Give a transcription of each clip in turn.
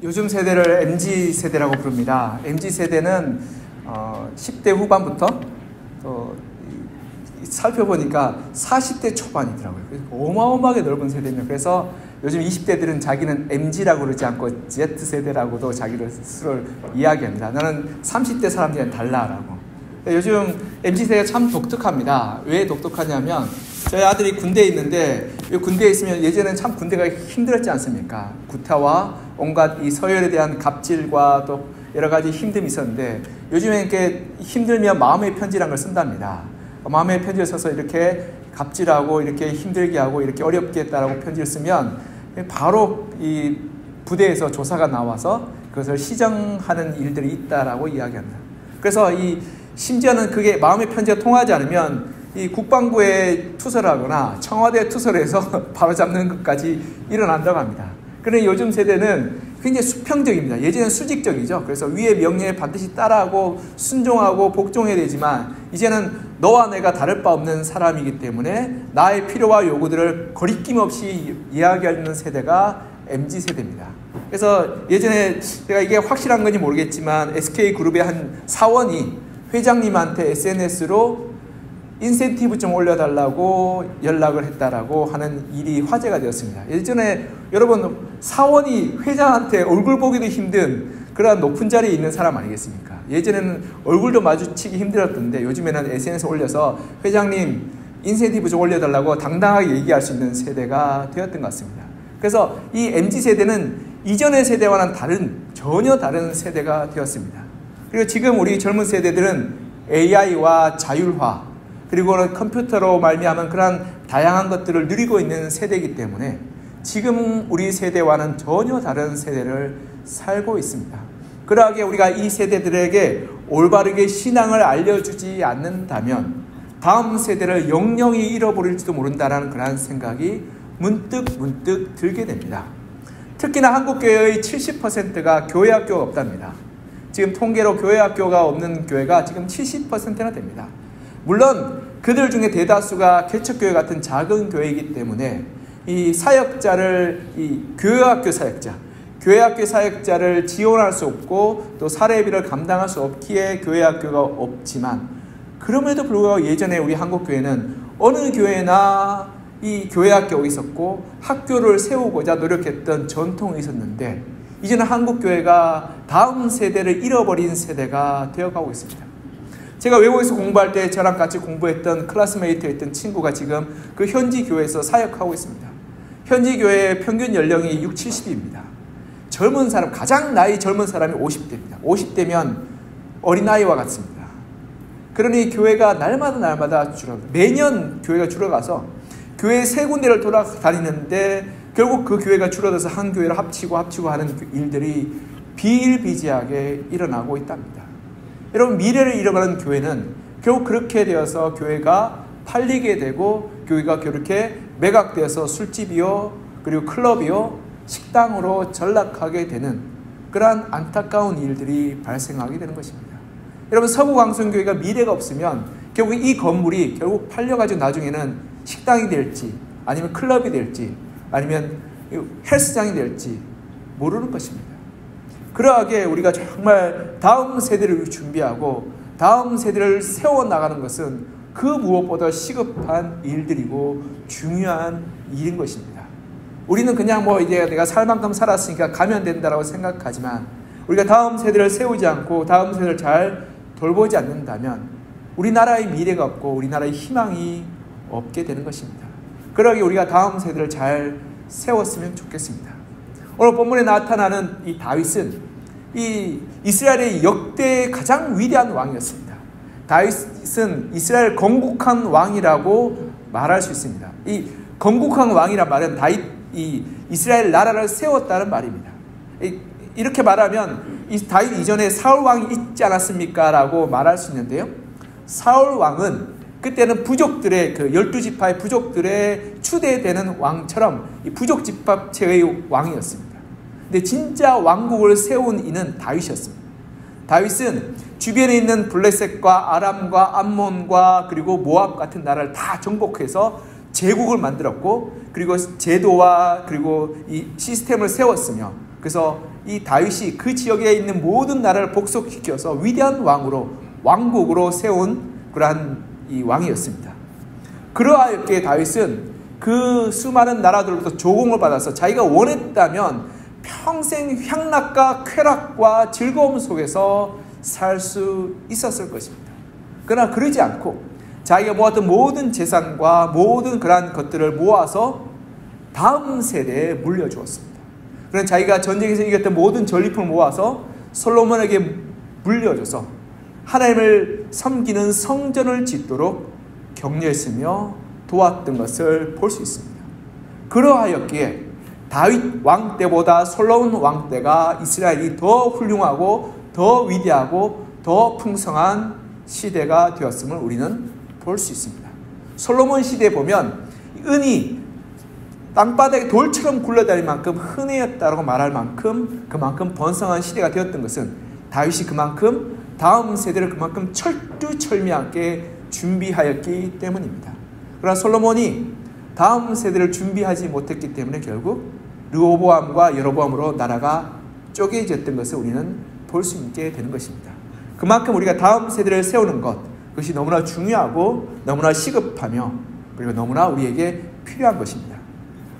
요즘 세대를 MZ세대라고 부릅니다. MZ세대는 10대 후반부터 또 살펴보니까 40대 초반이더라고요. 어마어마하게 넓은 세대입니다. 그래서 요즘 20대들은 자기는 MZ라고 그러지 않고 Z세대라고도 자기를 스스로를 이야기합니다. 나는 30대 사람들이랑 달라라고. 요즘 MZ세대가 참 독특합니다. 왜 독특하냐면 저희 아들이 군대에 있는데 군대에 있으면 예전에는 참 군대가 힘들었지 않습니까? 구타와 온갖 이 서열에 대한 갑질과 또 여러 가지 힘듦이 있었는데 요즘에 이렇게 힘들면 마음의 편지라는 걸 쓴답니다. 마음의 편지를 써서 이렇게 갑질하고 이렇게 힘들게 하고 이렇게 어렵게 했다라고 편지를 쓰면 바로 이 부대에서 조사가 나와서 그것을 시정하는 일들이 있다라고 이야기합니다. 그래서 심지어는 그게 마음의 편지가 통하지 않으면 이 국방부에 투서를 하거나 청와대에 투서를 해서 바로 잡는 것까지 일어난다고 합니다. 그런데 요즘 세대는 굉장히 수평적입니다. 예전에는 수직적이죠. 그래서 위의 명령에 반드시 따라하고 순종하고 복종해야 되지만 이제는 너와 내가 다를 바 없는 사람이기 때문에 나의 필요와 요구들을 거리낌 없이 이야기하는 세대가 MZ세대입니다. 그래서 예전에 제가 이게 확실한 건지 모르겠지만 SK그룹의 한 사원이 회장님한테 SNS로 인센티브 좀 올려달라고 연락을 했다라고 하는 일이 화제가 되었습니다. 예전에 여러분 사원이 회장한테 얼굴 보기도 힘든 그런 높은 자리에 있는 사람 아니겠습니까? 예전에는 얼굴도 마주치기 힘들었던데 요즘에는 SNS 올려서 회장님 인센티브 좀 올려달라고 당당하게 얘기할 수 있는 세대가 되었던 것 같습니다. 그래서 이 MZ세대는 이전의 세대와는 전혀 다른 세대가 되었습니다. 그리고 지금 우리 젊은 세대들은 AI와 자율화 그리고 컴퓨터로 말미암은 그런 다양한 것들을 누리고 있는 세대이기 때문에 지금 우리 세대와는 전혀 다른 세대를 살고 있습니다. 그러하게 우리가 이 세대들에게 올바르게 신앙을 알려주지 않는다면 다음 세대를 영영히 잃어버릴지도 모른다는 그런 생각이 문득 들게 됩니다. 특히나 한국교회의 70%가 교회학교가 없답니다. 지금 통계로 교회학교가 없는 교회가 지금 70%나 됩니다. 물론 그들 중에 대다수가 개척교회 같은 작은 교회이기 때문에 이 사역자를 교회학교 사역자를 지원할 수 없고 또 사례비를 감당할 수 없기에 교회학교가 없지만 그럼에도 불구하고 예전에 우리 한국교회는 어느 교회나 이 교회학교가 있었고 학교를 세우고자 노력했던 전통이 있었는데 이제는 한국교회가 다음 세대를 잃어버린 세대가 되어가고 있습니다. 제가 외국에서 공부할 때 저랑 같이 공부했던 클래스메이트였던 친구가 지금 그 현지 교회에서 사역하고 있습니다. 현지 교회의 평균 연령이 60, 70입니다. 젊은 사람, 가장 나이 젊은 사람이 50대입니다. 50대면 어린아이와 같습니다. 그러니 교회가 날마다 매년 교회가 줄어가서 교회 세 군데를 돌아다니는데 결국 그 교회가 줄어들어서 한 교회를 합치고 하는 일들이 비일비재하게 일어나고 있답니다. 여러분 미래를 잃어가는 교회는 결국 그렇게 되어서 교회가 팔리게 되고 교회가 그렇게 매각되어서 술집이요 그리고 클럽이요 식당으로 전락하게 되는 그러한 안타까운 일들이 발생하게 되는 것입니다. 여러분 서구광성교회가 미래가 없으면 결국 이 건물이 결국 팔려가지고 나중에는 식당이 될지 아니면 클럽이 될지 아니면 헬스장이 될지 모르는 것입니다. 그러하게 우리가 정말 다음 세대를 준비하고 다음 세대를 세워나가는 것은 그 무엇보다 시급한 일들이고 중요한 일인 것입니다. 우리는 그냥 이제 내가 살 만큼 살았으니까 가면 된다라고 생각하지만 우리가 다음 세대를 세우지 않고 다음 세대를 잘 돌보지 않는다면 우리나라의 미래가 없고 우리나라의 희망이 없게 되는 것입니다. 그러기 우리가 다음 세대를 잘 세웠으면 좋겠습니다. 오늘 본문에 나타나는 이 다윗은 이 이스라엘의 역대 가장 위대한 왕이었습니다. 다윗은 이스라엘 건국한 왕이라고 말할 수 있습니다. 이 건국한 왕이란 말은 이 이스라엘 나라를 세웠다는 말입니다. 이렇게 말하면 이 다윗 이전에 사울 왕이 있지 않았습니까? 라고 말할 수 있는데요. 사울 왕은 그때는 부족들의 12지파의 부족들의 추대되는 왕처럼 이 부족 집합체의 왕이었습니다. 근데 진짜 왕국을 세운 이는 다윗이었습니다. 다윗은 주변에 있는 블레셋과 아람과 암몬과 그리고 모압 같은 나라를 다 정복해서 제국을 만들었고 그리고 제도와 그리고 이 시스템을 세웠으며 그래서 이 다윗이 그 지역에 있는 모든 나라를 복속시켜서 위대한 왕으로, 왕국으로 세운 그러한 이 왕이었습니다. 그러하였기에 다윗은 그 수많은 나라들로부터 조공을 받아서 자기가 원했다면 평생 향락과 쾌락과 즐거움 속에서 살 수 있었을 것입니다. 그러나 그러지 않고 자기가 모았던 모든 재산과 모든 그러한 것들을 모아서 다음 세대에 물려주었습니다. 그런 자기가 전쟁에서 이겼던 모든 전리품을 모아서 솔로몬에게 물려줘서 하나님을 섬기는 성전을 짓도록 격려했으며 도왔던 것을 볼 수 있습니다. 그러하였기에 다윗 왕 때보다 솔로몬 왕 때가 이스라엘이 더 훌륭하고 더 위대하고 더 풍성한 시대가 되었음을 우리는 볼 수 있습니다. 솔로몬 시대에 보면 은이 땅바닥에 돌처럼 굴러다닐 만큼 흔해였다고 말할 만큼 그만큼 번성한 시대가 되었던 것은 다윗이 그만큼 다음 세대를 그만큼 철두철미하게 준비하였기 때문입니다. 그러나 솔로몬이 다음 세대를 준비하지 못했기 때문에 결국 르호보암과 여로보암으로 나라가 쪼개졌던 것을 우리는 볼 수 있게 되는 것입니다. 그만큼 우리가 다음 세대를 세우는 것, 그것이 너무나 중요하고 너무나 시급하며 그리고 너무나 우리에게 필요한 것입니다.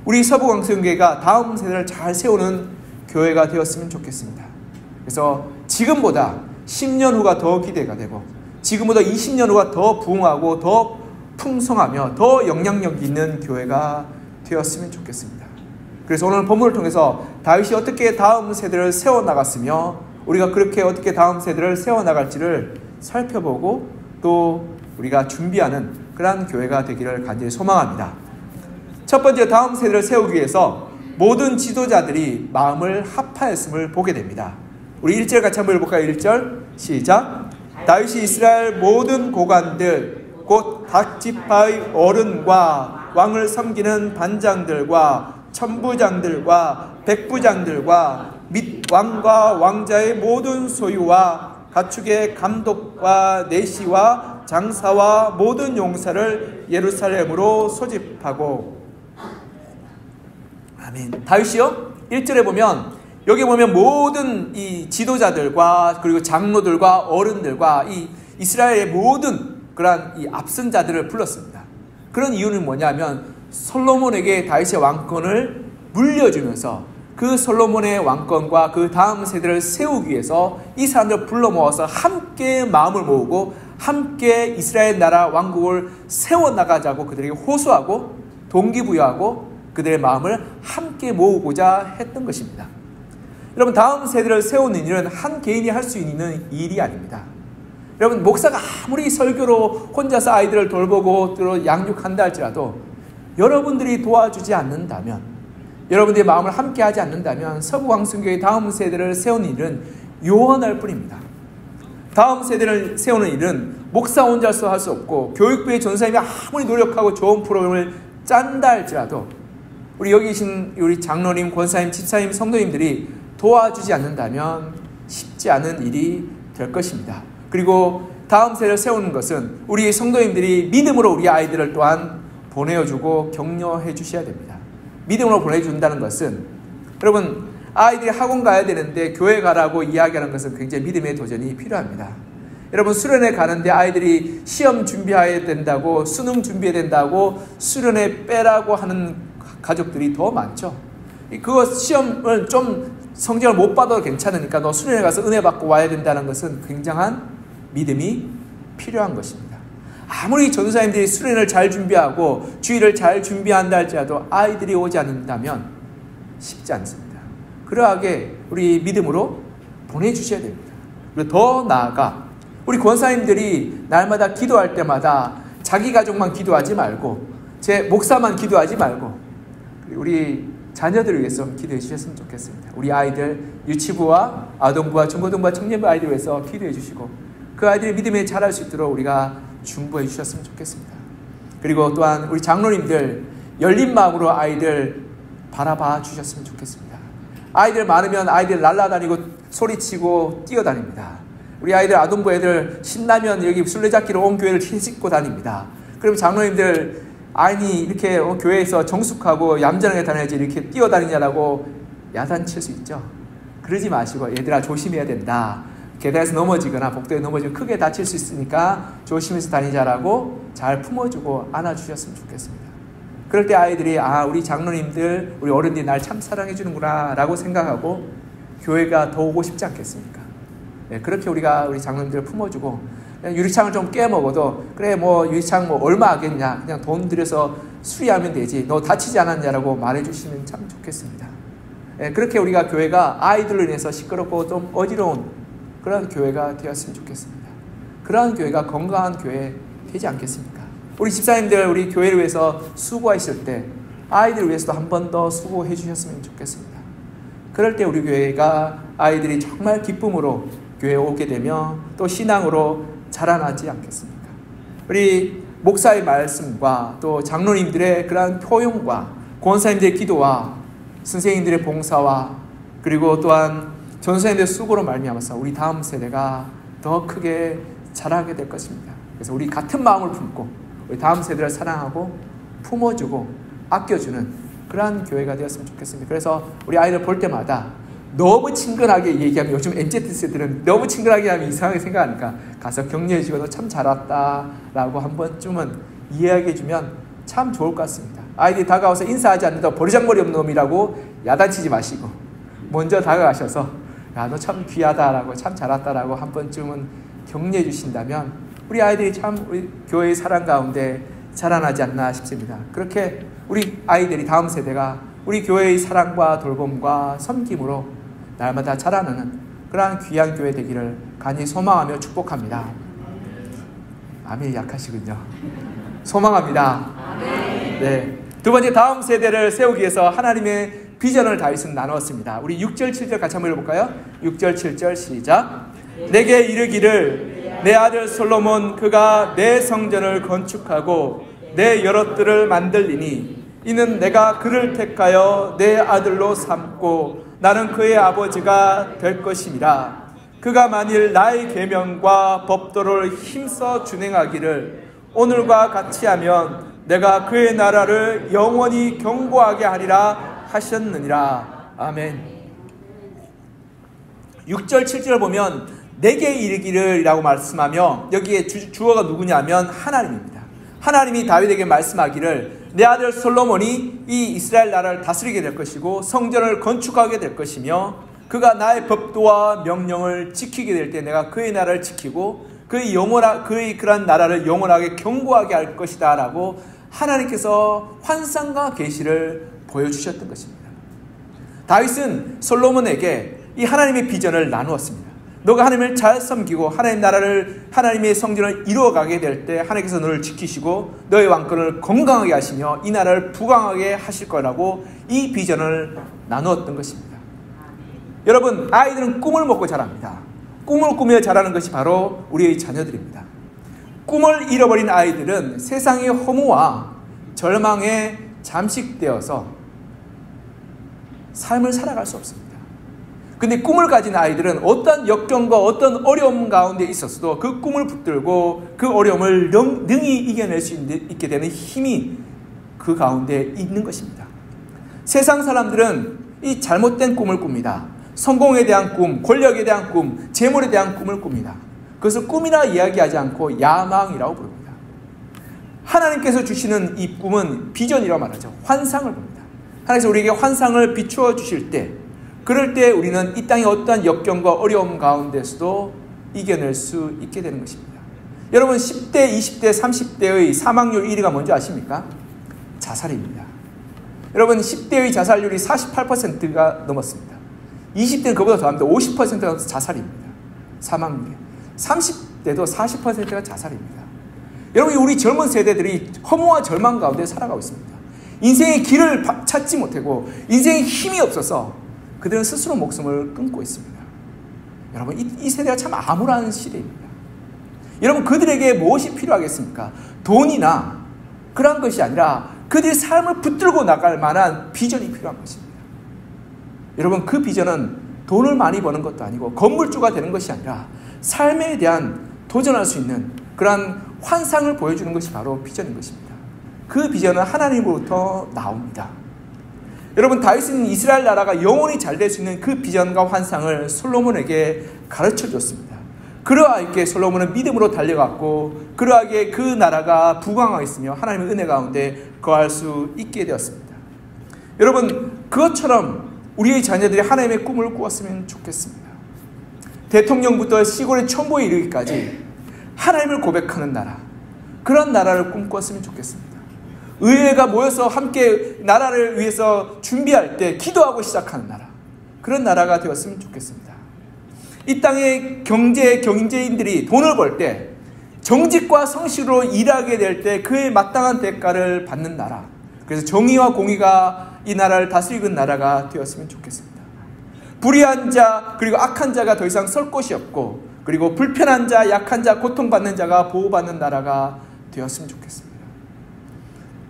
우리 서부광성교회가 다음 세대를 잘 세우는 교회가 되었으면 좋겠습니다. 그래서 지금보다 10년 후가 더 기대가 되고 지금보다 20년 후가 더 부흥하고 더 풍성하며 더 영향력 있는 교회가 되었으면 좋겠습니다. 그래서 오늘 본문을 통해서 다윗이 어떻게 다음 세대를 세워나갔으며 우리가 그렇게 어떻게 다음 세대를 세워나갈지를 살펴보고 또 우리가 준비하는 그러한 교회가 되기를 간절히 소망합니다. 첫 번째, 다음 세대를 세우기 위해서 모든 지도자들이 마음을 합하였음을 보게 됩니다. 우리 1절 같이 한번 읽어볼까요? 1절 시작. 다윗이 이스라엘 모든 고관들 곧 각 지파의 어른과 왕을 섬기는 반장들과 천부장들과 백부장들과 및 왕과 왕자의 모든 소유와 가축의 감독과 내시와 장사와 모든 용사를 예루살렘으로 소집하고. 아멘. 다윗이요 1절에 보면 여기 보면 모든 이 지도자들과 그리고 장로들과 어른들과 이 이스라엘의 모든 그러한 이 앞선 자들을 불렀습니다. 그런 이유는 뭐냐면 솔로몬에게 다윗의 왕권을 물려주면서 그 솔로몬의 왕권과 그 다음 세대를 세우기 위해서 이 사람들을 불러 모아서 함께 마음을 모으고 함께 이스라엘 나라 왕국을 세워나가자고 그들에게 호소하고 동기부여하고 그들의 마음을 함께 모으고자 했던 것입니다. 여러분, 다음 세대를 세우는 일은 한 개인이 할 수 있는 일이 아닙니다. 여러분, 목사가 아무리 설교로 혼자서 아이들을 돌보고 또 양육한다 할지라도 여러분들이 도와주지 않는다면, 여러분들의 마음을 함께 하지 않는다면 서부광성교회 다음 세대를 세우는 일은 요원할 뿐입니다. 다음 세대를 세우는 일은 목사 혼자서 할 수 없고 교육부의 전사님이 아무리 노력하고 좋은 프로그램을 짠다 할지라도 우리 여기 계신 우리 장로님, 권사님, 집사님, 성도님들이 도와주지 않는다면 쉽지 않은 일이 될 것입니다. 그리고 다음 세대를 세우는 것은 우리 성도님들이 믿음으로 우리 아이들을 또한 보내주고 격려해 주셔야 됩니다. 믿음으로 보내준다는 것은, 여러분, 아이들이 학원 가야 되는데 교회 가라고 이야기하는 것은 굉장히 믿음의 도전이 필요합니다. 여러분, 수련회 가는데 아이들이 시험 준비해야 된다고, 수능 준비해야 된다고 수련회 빼라고 하는 가족들이 더 많죠. 그거 시험을 좀 성적을 못 받아도 괜찮으니까 너 수련회 가서 은혜 받고 와야 된다는 것은 굉장한 믿음이 필요한 것입니다. 아무리 전도사님들이 수련을 잘 준비하고 주일을 잘 준비한다 할지라도 아이들이 오지 않는다면 쉽지 않습니다. 그러하게 우리 믿음으로 보내주셔야 됩니다. 그리고 더 나아가 우리 권사님들이 날마다 기도할 때마다 자기 가족만 기도하지 말고 제 목사만 기도하지 말고 우리 자녀들을 위해서 기도해 주셨으면 좋겠습니다. 우리 아이들 유치부와 아동부와 중고등부와 청년부 아이들 위해서 기도해 주시고 그 아이들이 믿음에 자랄 수 있도록 우리가 중보해 주셨으면 좋겠습니다. 그리고 또한 우리 장로님들 열린 마음으로 아이들 바라봐 주셨으면 좋겠습니다. 아이들 많으면 아이들 날아다니고 소리치고 뛰어다닙니다. 우리 아이들 아동부 애들 신나면 여기 술래잡기로 온 교회를 휘짓고 다닙니다. 그럼 장로님들 아니 이렇게 교회에서 정숙하고 얌전하게 다녀야지 이렇게 뛰어다니냐라고 야단칠 수 있죠. 그러지 마시고 얘들아 조심해야 된다. 계단에서 넘어지거나 복도에 넘어지면 크게 다칠 수 있으니까 조심해서 다니자라고 잘 품어주고 안아주셨으면 좋겠습니다. 그럴 때 아이들이 우리 장로님들, 우리 어른들이 날 참 사랑해 주는구나 라고 생각하고 교회가 더 오고 싶지 않겠습니까? 네, 그렇게 우리가 우리 장로님들을 품어주고 유리창을 좀 깨먹어도 그래 뭐 유리창 뭐 얼마 하겠냐, 그냥 돈 들여서 수리하면 되지, 너 다치지 않았냐라고 말해주시면 참 좋겠습니다. 네, 그렇게 우리가 교회가 아이들로 인해서 시끄럽고 좀 어지러운 그런 교회가 되었으면 좋겠습니다. 그러한 교회가 건강한 교회 되지 않겠습니까? 우리 집사님들 우리 교회를 위해서 수고하실 때 아이들을 위해서도 한 번 더 수고해 주셨으면 좋겠습니다. 그럴 때 우리 교회가 아이들이 정말 기쁨으로 교회에 오게 되며 또 신앙으로 자라나지 않겠습니까? 우리 목사의 말씀과 또 장로님들의 그러한 표현과 권사님들의 기도와 선생님들의 봉사와 그리고 또한 전도사님들의 수고로 말미암아서 우리 다음 세대가 더 크게 자라게 될 것입니다. 그래서 우리 같은 마음을 품고 우리 다음 세대를 사랑하고 품어주고 아껴주는 그러한 교회가 되었으면 좋겠습니다. 그래서 우리 아이들 볼 때마다 너무 친근하게 얘기하면, 요즘 MZ세대들은 너무 친근하게 하면 이상하게 생각하니까 가서 격려해주고 너 참 잘왔다 라고 한 번쯤은 이야기해주면 참 좋을 것 같습니다. 아이들이 다가와서 인사하지 않는다고 버르장머리 없는 놈이라고 야단치지 마시고 먼저 다가가셔서 야, 너 참 귀하다라고 참 잘왔다라고 한 번쯤은 격려해 주신다면 우리 아이들이 참 우리 교회의 사랑 가운데 자라나지 않나 싶습니다. 그렇게 우리 아이들이 다음 세대가 우리 교회의 사랑과 돌봄과 섬김으로 날마다 자라나는 그러한 귀한 교회 되기를 간절히 소망하며 축복합니다. 아멘이 약하시군요. 소망합니다. 네. 두 번째, 다음 세대를 세우기 위해서 하나님의 비전을 다윗은 나누었습니다. 우리 6절 7절 같이 한번 읽어볼까요? 6절 7절 시작. 내게 이르기를 내 아들 솔로몬 그가 내 성전을 건축하고 내 여럿들을 만들리니 이는 내가 그를 택하여 내 아들로 삼고 나는 그의 아버지가 될 것임이라. 그가 만일 나의 계명과 법도를 힘써 준행하기를 오늘과 같이 하면 내가 그의 나라를 영원히 견고하게 하리라 하셨느니라. 아멘. 6절 7절을 보면 내게 이르기를 이라고 말씀하며 여기에 주어가 누구냐면 하나님입니다. 하나님이 다윗에게 말씀하기를 내 아들 솔로몬이 이 이스라엘 나라를 다스리게 될 것이고 성전을 건축하게 될 것이며 그가 나의 법도와 명령을 지키게 될 때 내가 그의 나라를 지키고 그의 그런 나라를 영원하게 견고하게 할 것이다 라고 하나님께서 환상과 계시를 보여주셨던 것입니다. 다윗은 솔로몬에게 이 하나님의 비전을 나누었습니다. 너가 하나님을 잘 섬기고 하나님의 성전을 이루어가게 될 때 하나님께서 너를 지키시고 너의 왕권을 건강하게 하시며 이 나라를 부강하게 하실 거라고 이 비전을 나누었던 것입니다. 여러분, 아이들은 꿈을 먹고 자랍니다. 꿈을 꾸며 자라는 것이 바로 우리의 자녀들입니다. 꿈을 잃어버린 아이들은 세상의 허무와 절망에 잠식되어서 삶을 살아갈 수 없습니다. 근데 꿈을 가진 아이들은 어떤 역경과 어떤 어려움 가운데 있었어도 그 꿈을 붙들고 그 어려움을 능히 이겨낼 수 있게 되는 힘이 그 가운데 있는 것입니다. 세상 사람들은 이 잘못된 꿈을 꿉니다. 성공에 대한 꿈, 권력에 대한 꿈, 재물에 대한 꿈을 꿉니다. 그것을 꿈이라 이야기하지 않고 야망이라고 부릅니다. 하나님께서 주시는 이 꿈은 비전이라고 말하죠. 환상을 봅니다. 하나님께서 우리에게 환상을 비추어 주실 때, 그럴 때 우리는 이 땅의 어떠한 역경과 어려움 가운데서도 이겨낼 수 있게 되는 것입니다. 여러분, 10대, 20대, 30대의 사망률 1위가 뭔지 아십니까? 자살입니다. 여러분, 10대의 자살률이 48%가 넘었습니다. 20대는 그보다 더합니다. 50%가 자살입니다. 사망률이. 30대도 40%가 자살입니다. 여러분, 우리 젊은 세대들이 허무와 절망 가운데 살아가고 있습니다. 인생의 길을 찾지 못하고 인생의 힘이 없어서 그들은 스스로 목숨을 끊고 있습니다. 여러분, 이 세대가 참 암울한 시대입니다. 여러분, 그들에게 무엇이 필요하겠습니까? 돈이나 그런 것이 아니라 그들의 삶을 붙들고 나갈 만한 비전이 필요한 것입니다. 여러분, 그 비전은 돈을 많이 버는 것도 아니고 건물주가 되는 것이 아니라 삶에 대한 도전할 수 있는 그러한 환상을 보여주는 것이 바로 비전인 것입니다. 그 비전은 하나님으로부터 나옵니다. 여러분, 다윗은 이스라엘 나라가 영원히 잘 될 수 있는 그 비전과 환상을 솔로몬에게 가르쳐 줬습니다. 그러하게 솔로몬은 믿음으로 달려갔고, 그러하게 그 나라가 부강하였으며 하나님의 은혜 가운데 거할 수 있게 되었습니다. 여러분, 그것처럼 우리의 자녀들이 하나님의 꿈을 꾸었으면 좋겠습니다. 대통령부터 시골의 첨보에 이르기까지 하나님을 고백하는 나라, 그런 나라를 꿈꿨으면 좋겠습니다. 의회가 모여서 함께 나라를 위해서 준비할 때 기도하고 시작하는 나라, 그런 나라가 되었으면 좋겠습니다. 이 땅의 경제인들이 돈을 벌 때 정직과 성실로 일하게 될 때 그에 마땅한 대가를 받는 나라, 그래서 정의와 공의가 이 나라를 다스리는 나라가 되었으면 좋겠습니다. 불의한 자 그리고 악한 자가 더 이상 설 곳이 없고, 그리고 불편한 자, 약한 자, 고통받는 자가 보호받는 나라가 되었으면 좋겠습니다.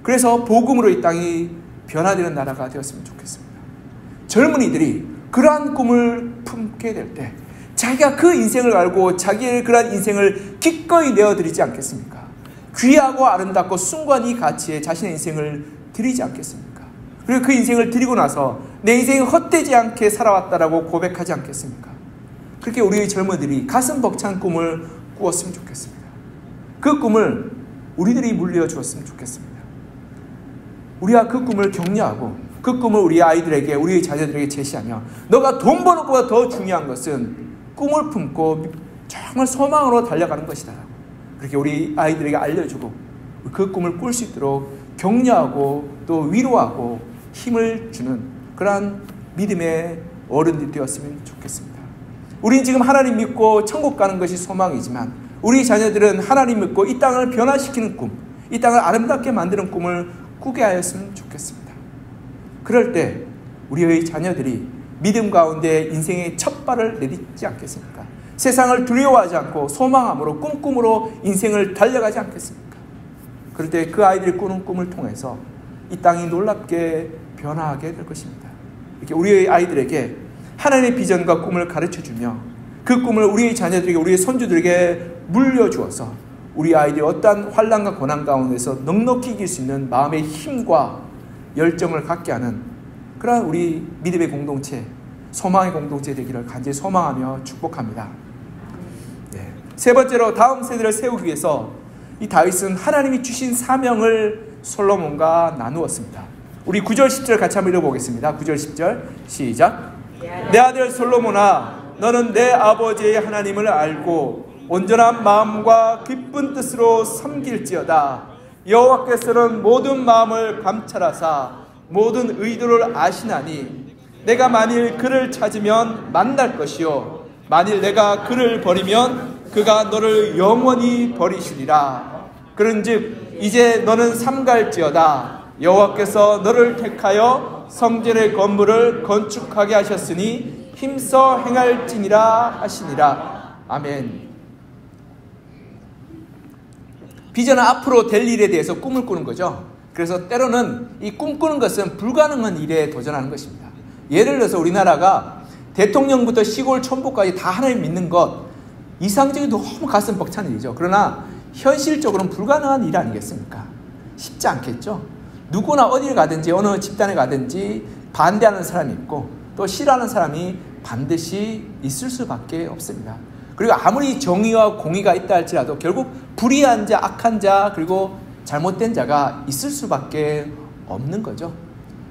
그래서 복음으로 이 땅이 변화되는 나라가 되었으면 좋겠습니다. 젊은이들이 그러한 꿈을 품게 될 때 자기가 그 인생을 알고 자기의 그러한 인생을 기꺼이 내어드리지 않겠습니까? 귀하고 아름답고 숭고한 이 가치에 자신의 인생을 드리지 않겠습니까? 그리고 그 인생을 드리고 나서 내 인생이 헛되지 않게 살아왔다라고 고백하지 않겠습니까? 그렇게 우리의 젊은이들이 가슴 벅찬 꿈을 꾸었으면 좋겠습니다. 그 꿈을 우리들이 물려주었으면 좋겠습니다. 우리가 그 꿈을 격려하고 그 꿈을 우리 아이들에게, 우리의 자녀들에게 제시하며, 너가 돈 버는 것보다 더 중요한 것은 꿈을 품고 정말 소망으로 달려가는 것이다, 그렇게 우리 아이들에게 알려주고 그 꿈을 꿀 수 있도록 격려하고 또 위로하고 힘을 주는 그러한 믿음의 어른들이 되었으면 좋겠습니다. 우리는 지금 하나님 믿고 천국 가는 것이 소망이지만, 우리 자녀들은 하나님 믿고 이 땅을 변화시키는 꿈, 이 땅을 아름답게 만드는 꿈을 꾸게 하였으면 좋겠습니다. 그럴 때 우리의 자녀들이 믿음 가운데 인생의 첫 발을 내딛지 않겠습니까? 세상을 두려워하지 않고 소망함으로, 꿈꾸므로 인생을 달려가지 않겠습니까? 그럴 때 그 아이들이 꾸는 꿈을 통해서 이 땅이 놀랍게 변화하게 될 것입니다. 이렇게 우리의 아이들에게 하나님의 비전과 꿈을 가르쳐주며 그 꿈을 우리의 자녀들에게, 우리의 손주들에게 물려주어서 우리 아이들이 어떠한 환난과 고난 가운데서 넉넉히 이길 수 있는 마음의 힘과 열정을 갖게 하는 그러한 우리 믿음의 공동체, 소망의 공동체 되기를 간절히 소망하며 축복합니다. 네. 세 번째로, 다음 세대를 세우기 위해서 이 다윗은 하나님이 주신 사명을 솔로몬과 나누었습니다. 우리 9절 10절 같이 한번 읽어보겠습니다. 9절 10절 시작. 내 아들 솔로몬아, 너는 내 아버지의 하나님을 알고 온전한 마음과 기쁜 뜻으로 섬길지어다. 여호와께서는 모든 마음을 감찰하사 모든 의도를 아시나니, 내가 만일 그를 찾으면 만날 것이요 만일 내가 그를 버리면 그가 너를 영원히 버리시리라. 그런즉 이제 너는 삼갈지어다. 여호와께서 너를 택하여 성전의 건물을 건축하게 하셨으니 힘써 행할지니라 하시니라. 아멘. 비전은 앞으로 될 일에 대해서 꿈을 꾸는 거죠. 그래서 때로는 이 꿈꾸는 것은 불가능한 일에 도전하는 것입니다. 예를 들어서 우리나라가 대통령부터 시골 촌부까지 다 하나님 믿는 것, 이상적인 너무 가슴 벅찬 일이죠. 그러나 현실적으로는 불가능한 일 아니겠습니까? 쉽지 않겠죠. 누구나 어디를 가든지 어느 집단에 가든지 반대하는 사람이 있고 또 싫어하는 사람이 반드시 있을 수밖에 없습니다. 그리고 아무리 정의와 공의가 있다 할지라도 결국 불의한 자, 악한 자, 그리고 잘못된 자가 있을 수밖에 없는 거죠.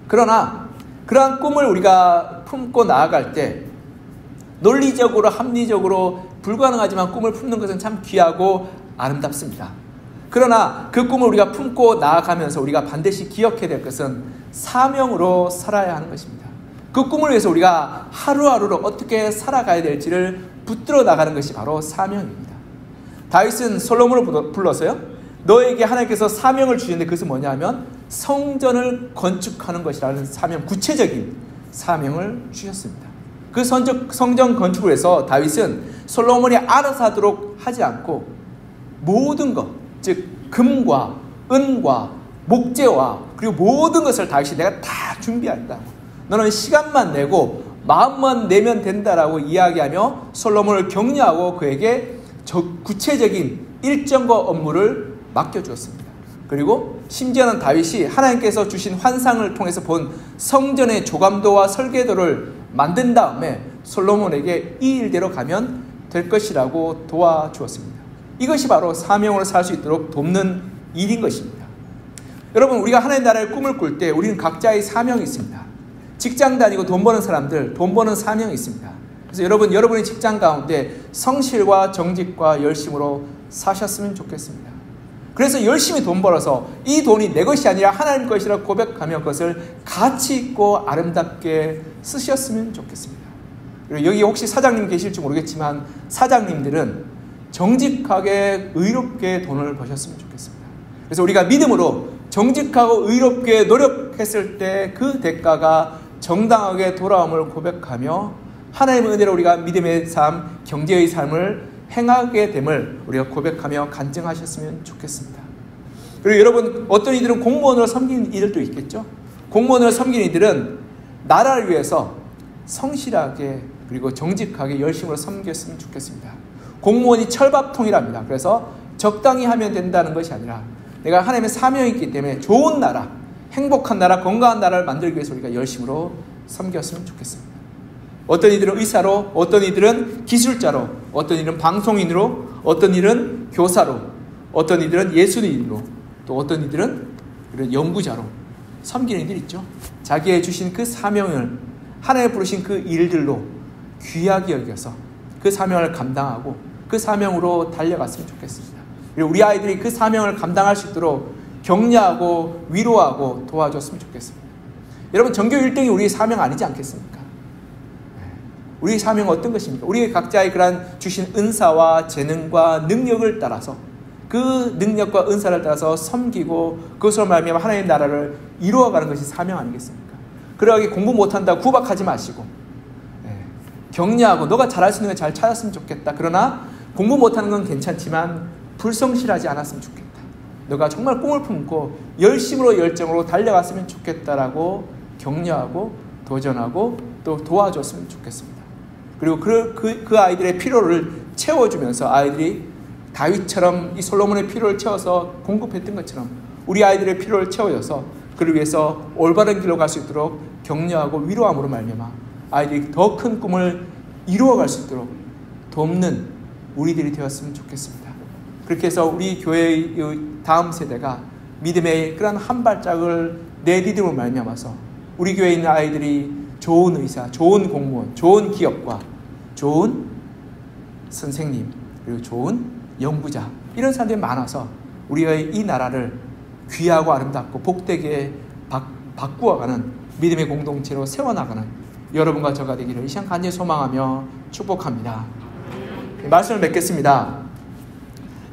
그러나 그러한 꿈을 우리가 품고 나아갈 때 논리적으로, 합리적으로 불가능하지만 꿈을 품는 것은 참 귀하고 아름답습니다. 그러나 그 꿈을 우리가 품고 나아가면서 우리가 반드시 기억해야 될 것은 사명으로 살아야 하는 것입니다. 그 꿈을 위해서 우리가 하루하루를 어떻게 살아가야 될지를 붙들어 나가는 것이 바로 사명입니다. 다윗은 솔로몬을 불러서요, 너에게 하나님께서 사명을 주셨는데 그것은 뭐냐면 성전을 건축하는 것이라는 사명, 구체적인 사명을 주셨습니다. 그 성전 건축을 해서 다윗은 솔로몬이 알아서 하도록 하지 않고 모든 것, 즉 금과 은과 목재와 그리고 모든 것을 다윗이 내가 다 준비한다. 너는 시간만 내고 마음만 내면 된다라고 이야기하며 솔로몬을 격려하고 그에게 구체적인 일정과 업무를 맡겨주었습니다. 그리고 심지어는 다윗이 하나님께서 주신 환상을 통해서 본 성전의 조감도와 설계도를 만든 다음에 솔로몬에게 이 일대로 가면 될 것이라고 도와주었습니다. 이것이 바로 사명으로 살 수 있도록 돕는 일인 것입니다. 여러분, 우리가 하나님의 나라의 꿈을 꿀 때 우리는 각자의 사명이 있습니다. 직장 다니고 돈 버는 사람들, 돈 버는 사명이 있습니다. 그래서 여러분의 직장 가운데 성실과 정직과 열심으로 사셨으면 좋겠습니다. 그래서 열심히 돈 벌어서 이 돈이 내 것이 아니라 하나님 것이라고 고백하며 그것을 가치 있고 아름답게 쓰셨으면 좋겠습니다. 그리고 여기 혹시 사장님 계실지 모르겠지만 사장님들은 정직하게 의롭게 돈을 버셨으면 좋겠습니다. 그래서 우리가 믿음으로 정직하고 의롭게 노력했을 때 그 대가가 정당하게 돌아옴을 고백하며 하나님의 은혜로 우리가 믿음의 삶, 경제의 삶을 행하게 됨을 우리가 고백하며 간증하셨으면 좋겠습니다. 그리고 여러분, 어떤 이들은 공무원으로 섬기는 이들도 있겠죠. 공무원으로 섬기는 이들은 나라를 위해서 성실하게 그리고 정직하게 열심으로 섬겼으면 좋겠습니다. 공무원이 철밥통이랍니다. 그래서 적당히 하면 된다는 것이 아니라 내가 하나님의 사명이 있기 때문에 좋은 나라, 행복한 나라, 건강한 나라를 만들기 위해서 우리가 열심으로 섬겼으면 좋겠습니다. 어떤 이들은 의사로, 어떤 이들은 기술자로, 어떤 이들은 방송인으로, 어떤 이들은 교사로, 어떤 이들은 예술인으로, 또 어떤 이들은 연구자로 섬기는 이들이 있죠. 자기의 주신 그 사명을, 하나님 부르신 그 일들로 귀하게 여겨서 그 사명을 감당하고 그 사명으로 달려갔으면 좋겠습니다. 그리고 우리 아이들이 그 사명을 감당할 수 있도록 격려하고 위로하고 도와줬으면 좋겠습니다. 여러분, 전교 1등이 우리의 사명 아니지 않겠습니까? 우리의 사명은 어떤 것입니까? 우리 각자의 그러한 주신 은사와 재능과 능력을 따라서 그 능력과 은사를 따라서 섬기고 그것으로 말미암아 하나님의 나라를 이루어가는 것이 사명 아니겠습니까? 그러하게 공부 못한다고 구박하지 마시고 격려하고 너가 잘할 수 있는 걸 잘 찾았으면 좋겠다. 그러나 공부 못하는 건 괜찮지만 불성실하지 않았으면 좋겠다. 너가 정말 꿈을 품고 열심으로 열정으로 달려갔으면 좋겠다라고 격려하고 도전하고 또 도와줬으면 좋겠습니다. 그리고 그 아이들의 필요를 채워주면서 아이들이 다윗처럼 이 솔로몬의 필요를 채워서 공급했던 것처럼 우리 아이들의 필요를 채워줘서 그를 위해서 올바른 길로 갈 수 있도록 격려하고 위로함으로 말미암아 아이들이 더 큰 꿈을 이루어갈 수 있도록 돕는 우리들이 되었으면 좋겠습니다. 그렇게 해서 우리 교회의 다음 세대가 믿음의 그런 한 발짝을 내디dim으로 말미암아서 우리 교회에 있는 아이들이 좋은 의사, 좋은 공무원, 좋은 기업과 좋은 선생님, 그리고 좋은 연구자, 이런 사람들이 많아서 우리의 이 나라를 귀하고 아름답고 복되게 바꾸어가는 믿음의 공동체로 세워나가는 여러분과 저가 되기를 이 시간 간절히 소망하며 축복합니다. 말씀을 맺겠습니다.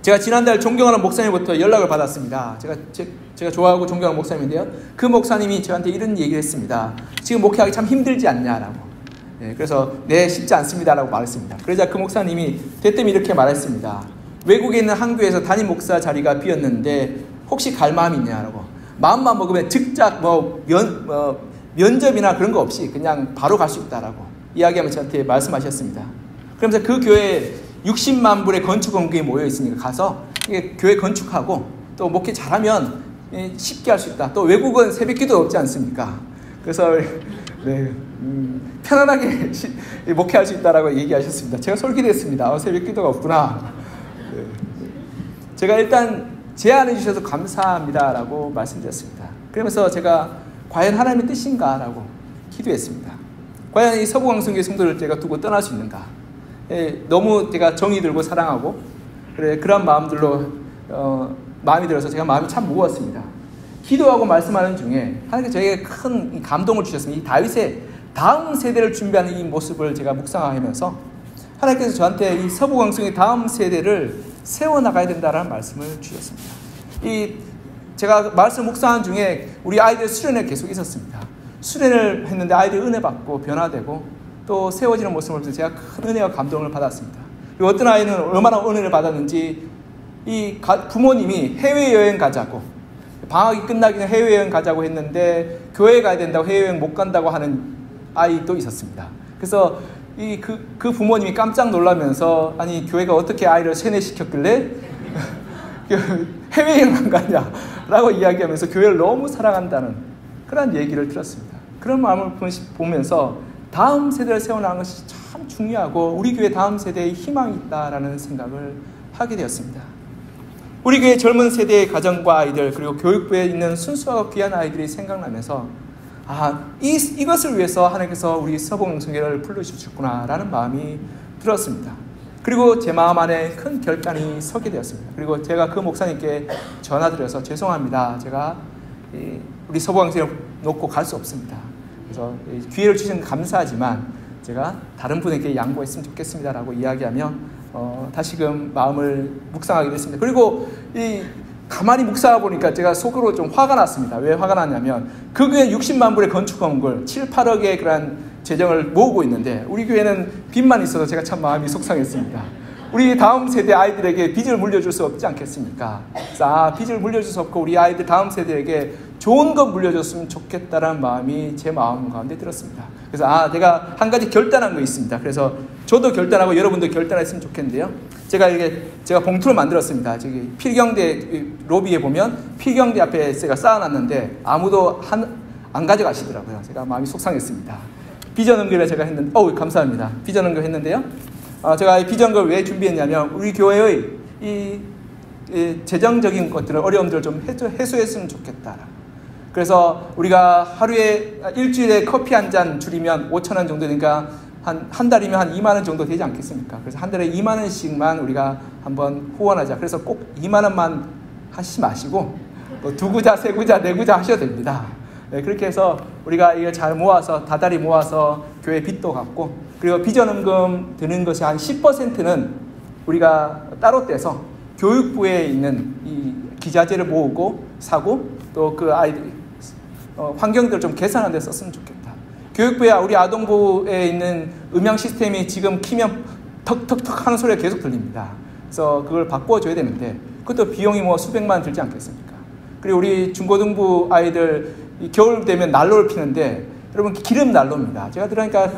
제가 지난달 존경하는 목사님부터 연락을 받았습니다. 제가 좋아하고 존경하는 목사님인데요. 그 목사님이 저한테 이런 얘기를 했습니다. 지금 목회하기 참 힘들지 않냐라고. 그래서 네, 쉽지 않습니다라고 말했습니다. 그러자 그 목사님이 대뜸 이렇게 말했습니다. 외국에 있는 한 교회에서 담임 목사 자리가 비었는데 혹시 갈 마음이 있냐라고. 마음만 먹으면 즉작 면접이나 그런 거 없이 그냥 바로 갈 수 있다라고 이야기하면 저한테 말씀하셨습니다. 그러면서 그 교회에 60만 불의 건축원금이 모여 있으니까 가서 교회 건축하고 또 목회 잘하면 쉽게 할 수 있다. 또 외국은 새벽기도 없지 않습니까? 그래서 편안하게 목회할 수 있다라고 얘기하셨습니다. 제가 솔깃했습니다. 새벽기도가 없구나. 제가 일단 제안해 주셔서 감사합니다라고 말씀드렸습니다. 그러면서 제가 과연 하나님의 뜻인가라고 기도했습니다. 과연 이 서부강성교회 성도를 제가 두고 떠날 수 있는가? 너무 제가 정이 들고 사랑하고 그런 마음들로 마음이 들어서 제가 마음이 참 무거웠습니다. 기도하고 말씀하는 중에 하나님께서 저에게 큰 감동을 주셨습니다. 이 다윗의 다음 세대를 준비하는 이 모습을 제가 묵상하면서 하나님께서 저한테 이 서부강성의 다음 세대를 세워나가야 된다는 말씀을 주셨습니다. 제가 말씀 묵상하는 중에 우리 아이들 수련회 계속 있었습니다. 수련을 했는데 아이들이 은혜 받고 변화되고 또 세워지는 모습을 보면서 제가 큰 은혜와 감동을 받았습니다. 그리고 어떤 아이는 얼마나 은혜를 받았는지 부모님이 해외여행 가자고 방학이 끝나기 전에 해외여행 가자고 했는데 교회 가야 된다고 해외여행 못 간다고 하는 아이도 있었습니다. 그래서 그 부모님이 깜짝 놀라면서 아니 교회가 어떻게 아이를 세뇌시켰길래 해외여행 안 가냐 라고 이야기하면서 교회를 너무 사랑한다는 그런 얘기를 들었습니다. 그런 마음을 보면서 다음 세대를 세워나가는 것이 참 중요하고 우리 교회 다음 세대에 희망이 있다라는 생각을 하게 되었습니다. 우리 교회 젊은 세대의 가정과 아이들 그리고 교육부에 있는 순수하고 귀한 아이들이 생각나면서 이것을 위해서 하나님께서 우리 서봉성회를 부르셨구나 라는 마음이 들었습니다. 그리고 제 마음 안에 큰 결단이 서게 되었습니다. 그리고 제가 그 목사님께 전화드려서 죄송합니다. 제가 우리 서봉성회를 놓고 갈 수 없습니다. 그래서 기회를 주신 감사하지만 제가 다른 분에게 양보했으면 좋겠습니다 라고 이야기하며 다시금 마음을 묵상하게 됐습니다. 그리고 가만히 묵상하고 보니까 제가 속으로 좀 화가 났습니다. 왜 화가 났냐면 그 교회 60만 불의 건축건물 7, 8억의 그런 재정을 모으고 있는데 우리 교회는 빚만 있어서 제가 참 마음이 속상했습니다. 우리 다음 세대 아이들에게 빚을 물려줄 수 없지 않겠습니까? 그래서 빚을 물려줄 수 없고 우리 아이들 다음 세대에게 좋은 것 물려줬으면 좋겠다라는 마음이 제 마음 가운데 들었습니다. 그래서 내가 한 가지 결단한 거 있습니다. 그래서 저도 결단하고 여러분도 결단했으면 좋겠는데요. 제가 봉투를 만들었습니다. 저기 필경대 로비에 보면 필경대 앞에 제가 쌓아놨는데 아무도 안 가져가시더라고요. 제가 마음이 속상했습니다. 비전 연결을 제가 했는데, 감사합니다. 비전 연결 했는데요. 제가 이 비전 연결을 왜 준비했냐면 우리 교회의 이 재정적인 것들을 어려움들을 좀 해소했으면 좋겠다. 그래서 우리가 하루에 일주일에 커피 한 잔 줄이면 5,000원 정도 되니까 한 달이면 한 2만 원 정도 되지 않겠습니까? 그래서 한 달에 2만 원씩만 우리가 한번 후원하자. 그래서 꼭 2만 원만 하시지 마시고 두 구자, 세 구자, 네 구자 하셔도 됩니다. 네, 그렇게 해서 우리가 이걸 잘 모아서 다달이 모아서 교회 빚도 갚고 그리고 비전원금 드는 것이 한 10%는 우리가 따로 떼서 교육부에 있는 이 기자재를 모으고 사고 또 그 아이들 환경들을 좀 개선하는 데 썼으면 좋겠다. 교육부에 우리 아동부에 있는 음향 시스템이 지금 키면 턱턱턱 하는 소리가 계속 들립니다. 그래서 그걸 바꿔줘야 되는데 그것도 비용이 뭐 수백만 원 들지 않겠습니까? 그리고 우리 중고등부 아이들 겨울 되면 난로를 피는데 여러분 기름 난로입니다. 제가 들으니까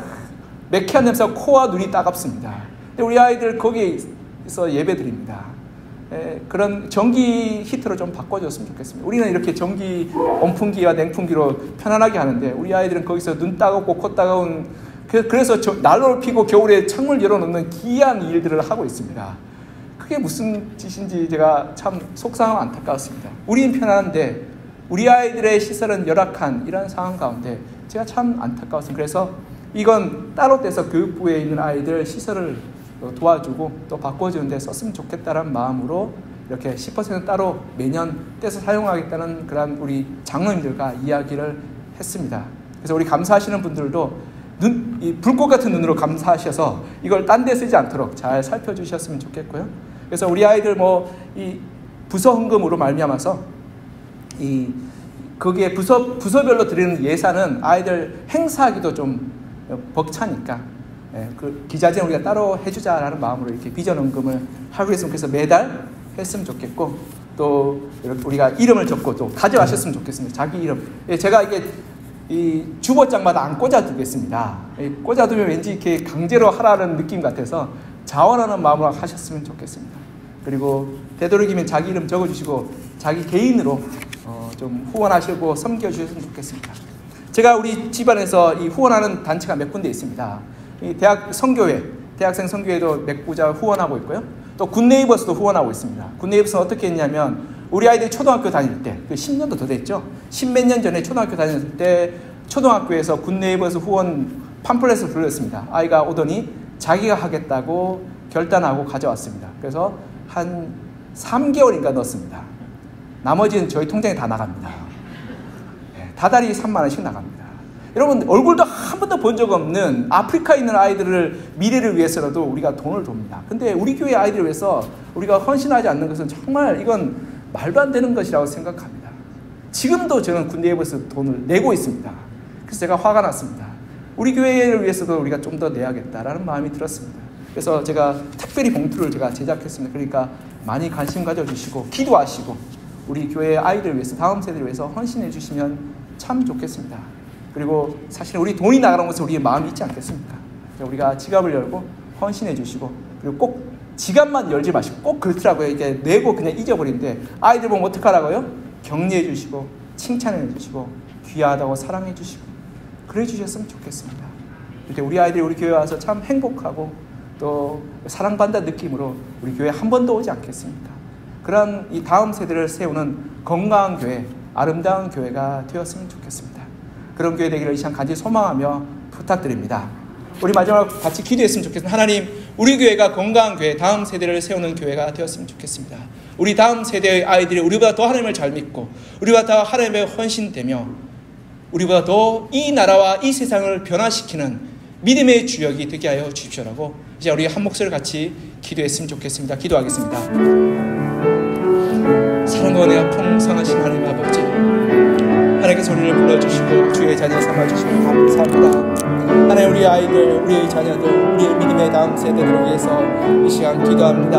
매캐한 냄새가 코와 눈이 따갑습니다. 근데 우리 아이들 거기에서 예배 드립니다. 그런 전기 히터로 좀 바꿔줬으면 좋겠습니다. 우리는 이렇게 전기 온풍기와 냉풍기로 편안하게 하는데 우리 아이들은 거기서 눈 따갑고 코 따가운 그래서 난로를 피고 겨울에 창문을 열어놓는 기이한 일들을 하고 있습니다. 그게 무슨 짓인지 제가 참 속상하고 안타까웠습니다. 우리는 편안한데 우리 아이들의 시설은 열악한 이런 상황 가운데 제가 참 안타까웠습니다. 그래서 이건 따로 떼서 교육부에 있는 아이들 시설을 도와주고 또 바꿔주는 데 썼으면 좋겠다는 마음으로 이렇게 10% 따로 매년 떼서 사용하겠다는 그런 우리 장로님들과 이야기를 했습니다. 그래서 우리 감사하시는 분들도 이 불꽃 같은 눈으로 감사하셔서 이걸 딴 데 쓰지 않도록 잘 살펴주셨으면 좋겠고요. 그래서 우리 아이들 이 부서 헌금으로 말미암아서 거기에 부서별로 드리는 예산은 아이들 행사하기도 좀 벅차니까 그 기자재는 우리가 따로 해주자라는 마음으로 이렇게 비전 헌금을 하고 있으면 그래서 매달 했으면 좋겠고 또 우리가 이름을 적고 또 가져가셨으면 좋겠습니다. 자기 이름. 제가 이게 이 주보장마다 안 꽂아두겠습니다. 꽂아두면 왠지 이렇게 강제로 하라는 느낌 같아서 자원하는 마음으로 하셨으면 좋겠습니다. 그리고 되도록이면 자기 이름 적어주시고 자기 개인으로 좀 후원하시고 섬겨주셨으면 좋겠습니다. 제가 우리 집안에서 이 후원하는 단체가 몇 군데 있습니다. 이 대학생 선교회도 몇 구자 후원하고 있고요. 또 굿네이버스도 후원하고 있습니다. 굿네이버스는 어떻게 했냐면 우리 아이들이 초등학교 다닐 때 10년도 더 됐죠. 10몇 년 전에 초등학교 다녔을 때 초등학교에서 굿네이버스 후원 팜플렛을 불렀습니다. 아이가 오더니 자기가 하겠다고 결단하고 가져왔습니다. 그래서 한 3개월인가 넣었습니다. 나머지는 저희 통장에 다 나갑니다. 다달이 3만 원씩 나갑니다. 여러분 얼굴도 한 번도 본 적 없는 아프리카에 있는 아이들을 미래를 위해서라도 우리가 돈을 줍니다. 근데 우리 교회 아이들을 위해서 우리가 헌신하지 않는 것은 정말 이건 말도 안 되는 것이라고 생각합니다. 지금도 저는 굿네이버스 돈을 내고 있습니다. 그래서 제가 화가 났습니다. 우리 교회를 위해서도 우리가 좀 더 내야겠다라는 마음이 들었습니다. 그래서 제가 특별히 봉투를 제가 제작했습니다. 그러니까 많이 관심 가져주시고 기도하시고 우리 교회 아이들 위해서 다음 세대를 위해서 헌신해 주시면 참 좋겠습니다. 그리고 사실 우리 돈이 나가는 것은 우리의 마음이 있지 않겠습니까? 우리가 지갑을 열고 헌신해 주시고 그리고 꼭 지갑만 열지 마시고 꼭 그렇더라고요. 이게 내고 그냥 잊어버리는데 아이들 보면 어떡하라고요? 격려해 주시고 칭찬해 주시고 귀하다고 사랑해 주시고 그래 주셨으면 좋겠습니다. 이때 우리 아이들이 우리 교회 와서 참 행복하고 또 사랑받는다는 느낌으로 우리 교회 한 번도 오지 않겠습니까? 그런 이 다음 세대를 세우는 건강한 교회, 아름다운 교회가 되었으면 좋겠습니다. 그런 교회 되기를 이 시간 간절히 소망하며 부탁드립니다. 우리 마지막으로 같이 기도했으면 좋겠습니다. 하나님, 우리 교회가 건강한 교회, 다음 세대를 세우는 교회가 되었으면 좋겠습니다. 우리 다음 세대의 아이들이 우리보다 더 하나님을 잘 믿고 우리보다 더 하나님에 헌신되며 우리보다 더 이 나라와 이 세상을 변화시키는 믿음의 주역이 되게 하여 주십시오라고 이제 우리 한 목소리를 같이 기도했으면 좋겠습니다. 기도하겠습니다. 사랑과 은혜가 풍성하신 하나님 아버지, 하나님께서 우리를 불러주시고 주의 자녀 삼아주시고 감사합니다. 하나님, 우리 아이들, 우리의 자녀들, 우리의 믿음의 다음 세대들을 위해서 이 시간 기도합니다.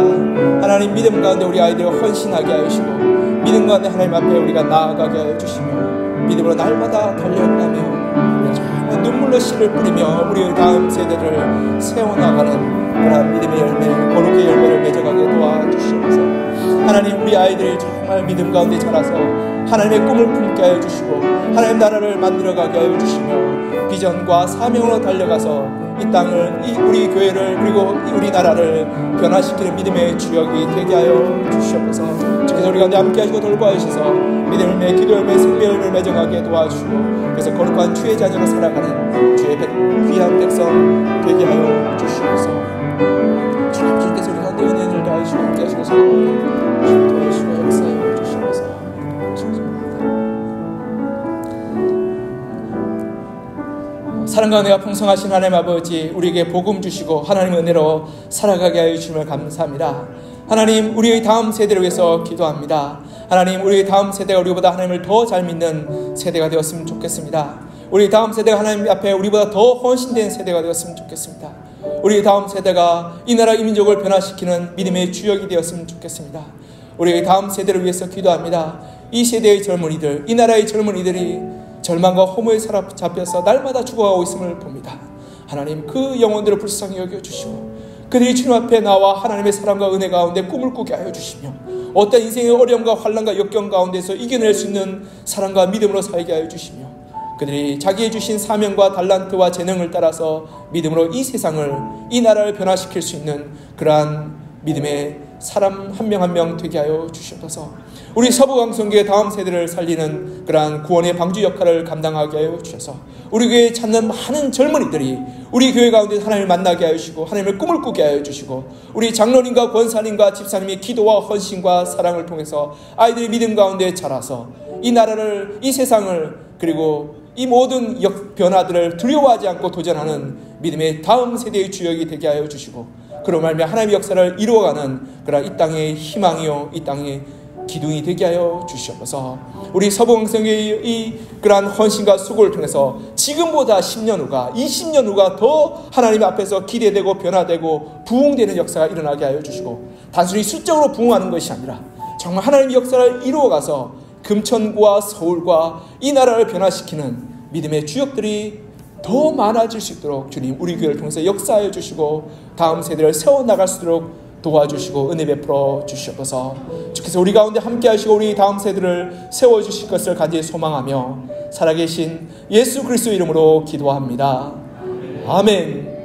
하나님, 믿음 가운데 우리 아이들을 헌신하게 하여 주시고 믿음 가운데 하나님 앞에 우리가 나아가게 하여 주시며 믿음으로 날마다 달려가며 정말 눈물로 씨를 뿌리며 우리의 다음 세대를 세워나가는 그런 믿음의 열매, 거룩의 열매를 맺어가게 도와주시옵소서. 하나님, 우리 아이들이 정말 믿음 가운데 자라서 하나님의 꿈을 품게 하여 주시고 하나님 나라를 만들어가게 하여 주시며 비전과 사명으로 달려가서 이 땅을, 우리 교회를 그리고 우리 나라를 변화시키는 믿음의 주역이 되게 하여 주시옵소서. 주께서 우리 가운데 함께 하시고 돌보아주셔서 믿음을 매, 기도를 매, 생명을 맺어가게 도와주시고 그래서 거룩한 주의 자녀로 살아가는 주의 귀한 백성 되게 하여 주시옵소서. 주님께서 우리 가운데 은혜를 다하시고 함께 하셔서 도와주시고 역사해 주시옵소서. 사랑과 은혜가 풍성하신 하나님 아버지, 우리에게 복음 주시고 하나님의 은혜로 살아가게 하여 주심을 감사합니다. 하나님, 우리의 다음 세대를 위해서 기도합니다. 하나님, 우리의 다음 세대가 우리보다 하나님을 더 잘 믿는 세대가 되었으면 좋겠습니다. 우리 다음 세대가 하나님 앞에 우리보다 더 헌신된 세대가 되었으면 좋겠습니다. 우리 다음 세대가 이 나라 이 민족을 변화시키는 믿음의 주역이 되었으면 좋겠습니다. 우리의 다음 세대를 위해서 기도합니다. 이 세대의 젊은이들, 이 나라의 젊은이들이 절망과 허무에 사로잡혀서 날마다 죽어가고 있음을 봅니다. 하나님, 그 영혼들을 불쌍히 여겨주시고 그들이 주님 앞에 나와 하나님의 사랑과 은혜 가운데 꿈을 꾸게 하여 주시며 어떤 인생의 어려움과 환난과 역경 가운데서 이겨낼 수 있는 사랑과 믿음으로 살게 하여 주시며 그들이 자기의 주신 사명과 달란트와 재능을 따라서 믿음으로 이 세상을, 이 나라를 변화시킬 수 있는 그러한 믿음의 사람 한 명 한 명 되게 하여 주시옵소서. 우리 서부강성교회 다음 세대를 살리는 그러한 구원의 방주 역할을 감당하게 하여 주셔서 우리 교회에 찾는 많은 젊은이들이 우리 교회 가운데 하나님을 만나게 하여 주시고 하나님의 꿈을 꾸게 하여 주시고 우리 장로님과 권사님과 집사님의 기도와 헌신과 사랑을 통해서 아이들의 믿음 가운데 자라서 이 나라를, 이 세상을, 그리고 이 모든 변화들을 두려워하지 않고 도전하는 믿음의 다음 세대의 주역이 되게 하여 주시고 그로 말미암아 하나님의 역사를 이루어가는 그런 이 땅의 희망이요, 이 땅의 기둥이 되게 하여 주시옵소서. 우리 서부강성교회의 이 그러한 헌신과 수고를 통해서 지금보다 10년 후가, 20년 후가 더 하나님 앞에서 기대되고 변화되고 부흥되는 역사가 일어나게 하여 주시고 단순히 수적으로 부흥하는 것이 아니라 정말 하나님의 역사를 이루어가서 금천구와 서울과 이 나라를 변화시키는 믿음의 주역들이 더 많아질 수 있도록 주님, 우리 교회를 통해서 역사하여 주시고 다음 세대를 세워나갈 수 있도록 도와주시고 은혜 베풀어 주시옵소서. 주께서 우리 가운데 함께 하시고 우리 다음 세대를 세워주실 것을 간절히 소망하며 살아계신 예수 그리스도 이름으로 기도합니다. 아멘.